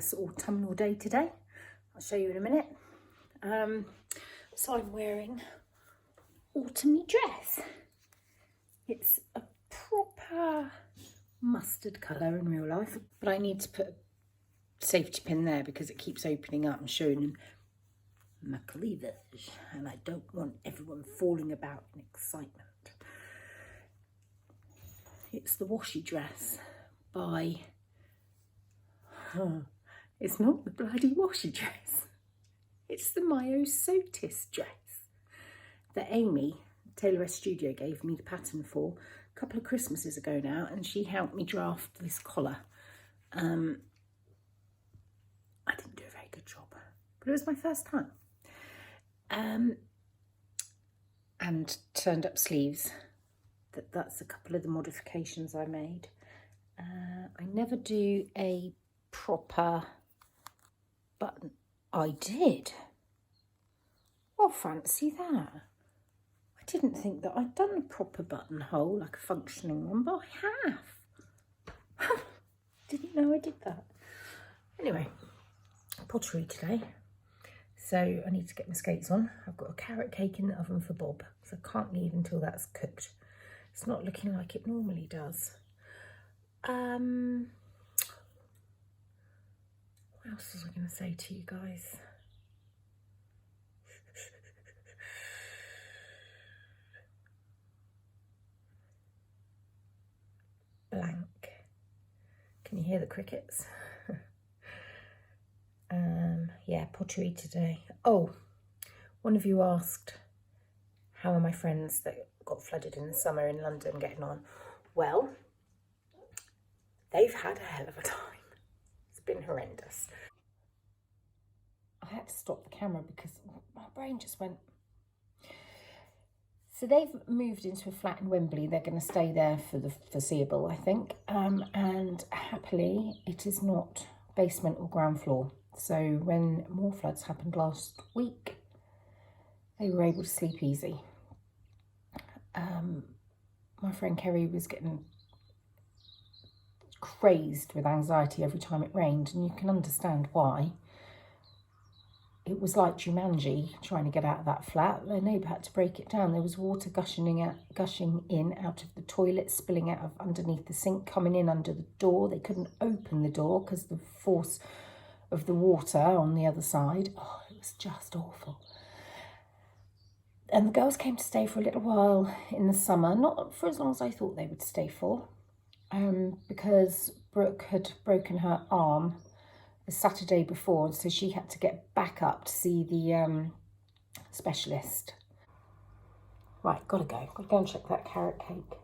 glorious autumnal day today. I'll show you in a minute. So I'm wearing autumny dress. It's a proper mustard colour in real life, but I need to put a safety pin there because it keeps opening up and showing my cleavage, and I don't want everyone falling about in excitement. It's the washi dress by... it's not the bloody washi dress. It's the Myosotis dress that Amy, Taylor S Studio, gave me the pattern for a couple of Christmases ago now, and she helped me draft this collar. I didn't do a very good job, but it was my first time. And turned up sleeves. That's a couple of the modifications I made. I never do a proper button. I did. Oh, fancy that. I didn't think that I'd done a proper buttonhole, like a functioning one, but I have. Didn't know I did that. Anyway, pottery today. So I need to get my skates on. I've got a carrot cake in the oven for Bob, so I can't leave until that's cooked. It's not looking like it normally does. What else was I going to say to you guys? Blank. Can you hear the crickets? Yeah, pottery today. Oh, one of you asked, how are my friends that got flooded in the summer in London getting on? Well, they've had a hell of a time. It's been horrendous. I had to stop the camera because my brain just went. So they've moved into a flat in Wembley. They're going to stay there for the foreseeable, I think. And happily, it is not basement or ground floor. So when more floods happened last week, they were able to sleep easy. My friend Kerry was getting crazed with anxiety every time it rained, and you can understand why. It was like Jumanji trying to get out of that flat. Their neighbour had to break it down. There was water gushing in out of the toilet, spilling out of underneath the sink, coming in under the door. They couldn't open the door because the force of the water on the other side. Oh, it was just awful. And the girls came to stay for a little while in the summer, not for as long as I thought they would stay for, because Brooke had broken her arm the Saturday before, and so she had to get back up to see the specialist. Right, gotta go and check that carrot cake.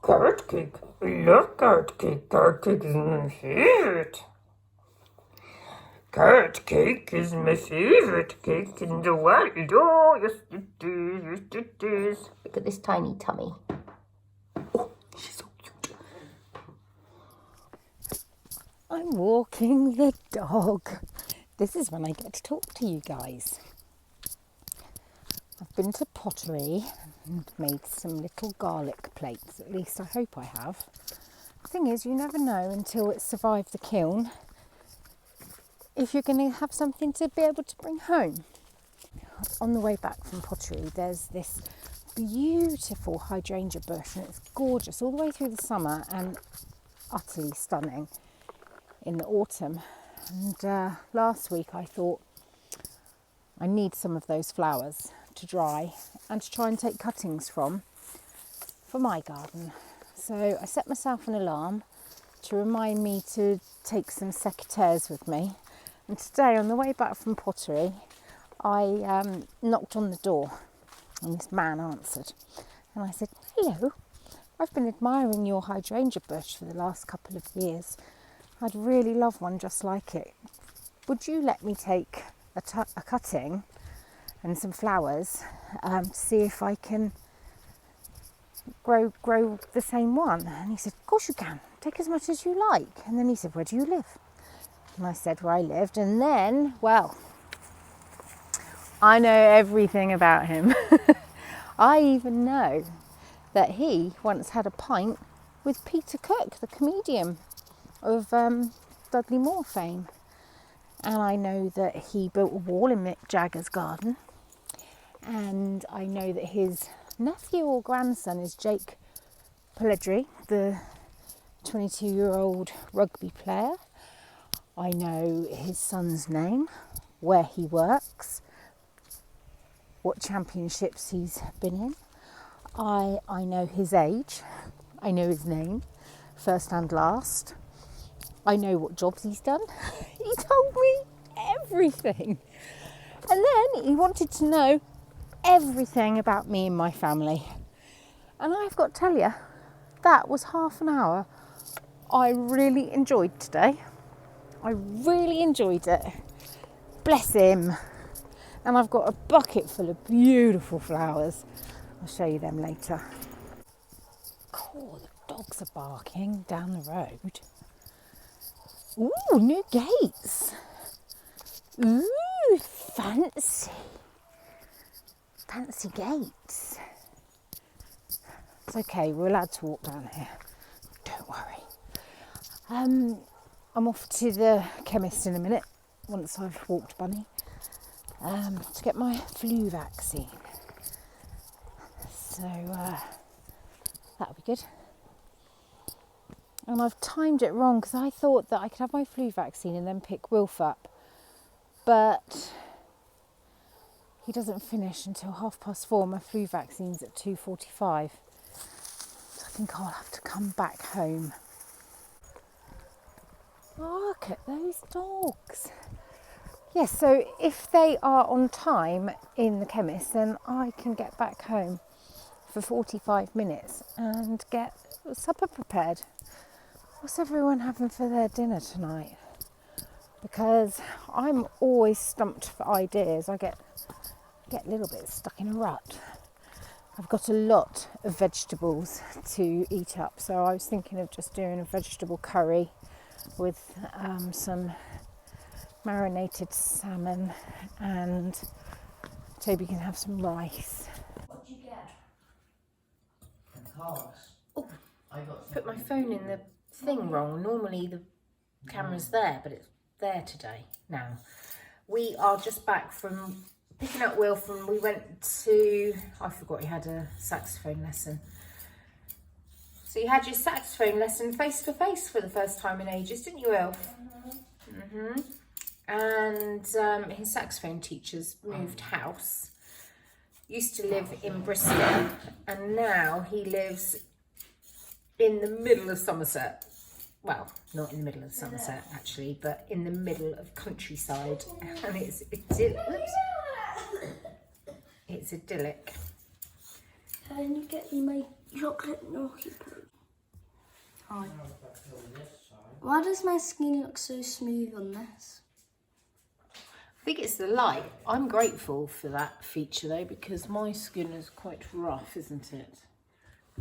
Carrot cake? I love carrot cake. Carrot cake is my favourite. Carrot cake is my favourite cake in the world. Oh, yes it is, yes it is. Look at this tiny tummy. Oh, she's so cute. I'm walking the dog. This is when I get to talk to you guys. I've been to pottery and made some little garlic plates. At least I hope I have. The thing is, you never know until it's survived the kiln if you're going to have something to be able to bring home. On the way back from pottery, there's this beautiful hydrangea bush, and it's gorgeous all the way through the summer and utterly stunning in the autumn. And last week I thought I need some of those flowers to dry and to try and take cuttings from for my garden. So I set myself an alarm to remind me to take some secateurs with me. And today, on the way back from pottery, I knocked on the door, and this man answered. And I said, "Hello, I've been admiring your hydrangea bush for the last couple of years. I'd really love one just like it. Would you let me take a cutting and some flowers to see if I can grow the same one?" And he said, "Of course you can. Take as much as you like." And then he said, "Where do you live?" And I said where I lived, and then, well, I know everything about him. I even know that he once had a pint with Peter Cook, the comedian of the Dudley Moore fame. And I know that he built a wall in Mick Jagger's garden. And I know that his nephew or grandson is Jake Pelledri, the 22-year-old rugby player. I know his son's name, where he works, what championships he's been in. I know his age. I know his name, first and last. I know what jobs he's done. He told me everything. And then he wanted to know everything about me and my family. And I've got to tell you, that was half an hour I really enjoyed today. I really enjoyed it. Bless him. And I've got a bucket full of beautiful flowers. I'll show you them later. Cool, the dogs are barking down the road. Ooh, new gates. Ooh, fancy. Fancy gates. It's okay, we're allowed to walk down here. Don't worry. I'm off to the chemist in a minute, once I've walked Bunny, to get my flu vaccine. So that'll be good. And I've timed it wrong because I thought that I could have my flu vaccine and then pick Wilf up. But he doesn't finish until 4:30. My flu vaccine's at 2:45. So I think I'll have to come back home. Look at those dogs. Yes, so if they are on time in the chemist, then I can get back home for 45 minutes and get supper prepared. What's everyone having for their dinner tonight? Because I'm always stumped for ideas. I get a little bit stuck in a rut. I've got a lot of vegetables to eat up, so I was thinking of just doing a vegetable curry with some marinated salmon, and Toby can have some rice. What did you get? Cards. Oh, I put my phone in the thing wrong. Normally the camera's there, but it's there today. Now, we are just back from picking up Will from, we went to, I forgot he had a saxophone lesson. So you had your saxophone lesson face to face for the first time in ages, didn't you, Will? Mm-hmm. And his saxophone teacher's moved house. Used to live in Bristol, and now he lives in the middle of Somerset. Well, not in the middle of Somerset actually, but in the middle of countryside, and it's idyllic. It's idyllic. Can you get me my chocolate Naughty Poo? Hi. Why does my skin look so smooth on this? I think it's the light. I'm grateful for that feature though, because my skin is quite rough, isn't it?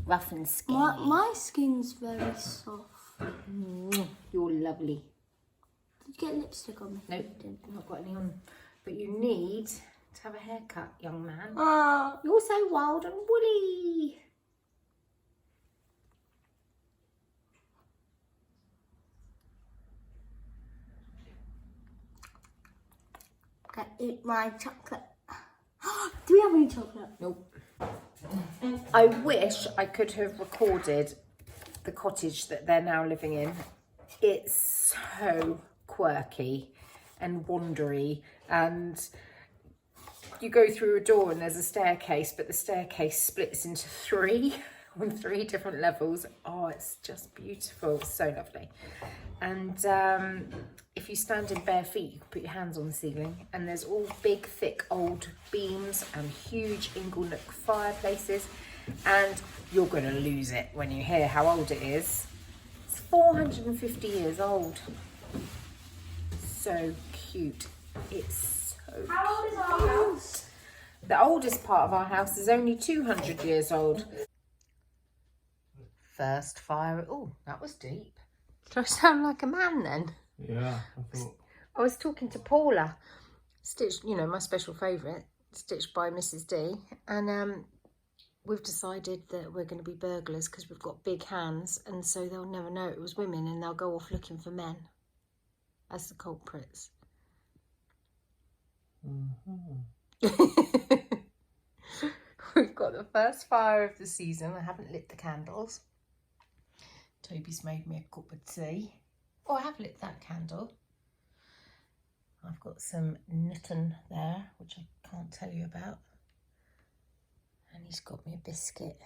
Rough and skinny. My skin's very soft. You're lovely. Did you get lipstick on me? Nope, I've not got any on. But you need to have a haircut, young man. Ah. You're so wild and woolly. Okay, eat my chocolate. Do we have any chocolate? Nope. I wish I could have recorded the cottage that they're now living in. It's so quirky and wandery, and you go through a door and there's a staircase, but the staircase splits into three on 3 different levels. Oh, it's just beautiful. It's so lovely. And if you stand in bare feet, you can put your hands on the ceiling, and there's all big, thick, old beams and huge inglenook fireplaces, and you're going to lose it when you hear how old it is. It's 450 years old. So cute. It's so How old is our house? The oldest part of our house is only 200 years old. First fire. Oh, that was deep. Do I sound like a man then? Yeah, I thought. I was talking to Paula, stitched, you know, my special favourite, stitched by Mrs. D, and we've decided that we're going to be burglars because we've got big hands, and so they'll never know it was women, and they'll go off looking for men. as the culprits. We've got the first fire of the season. I haven't lit the candles. Toby's made me a cup of tea. Oh, I have lit that candle. I've got some knitting there, which I can't tell you about. And he's got me a biscuit.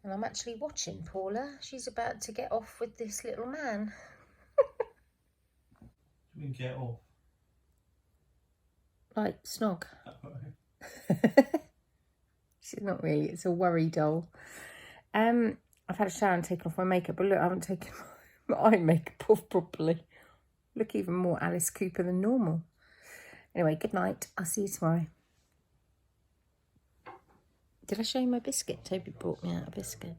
And I'm actually watching Paula. She's about to get off with this little man. You mean get off? Like snog. She's not really, it's a worry doll. I've had a shower and taken off my makeup, but look, I haven't taken my eye makeup off properly. Look even more Alice Cooper than normal. Anyway, good night. I'll see you tomorrow. Did I show you my biscuit? Toby brought me out a biscuit.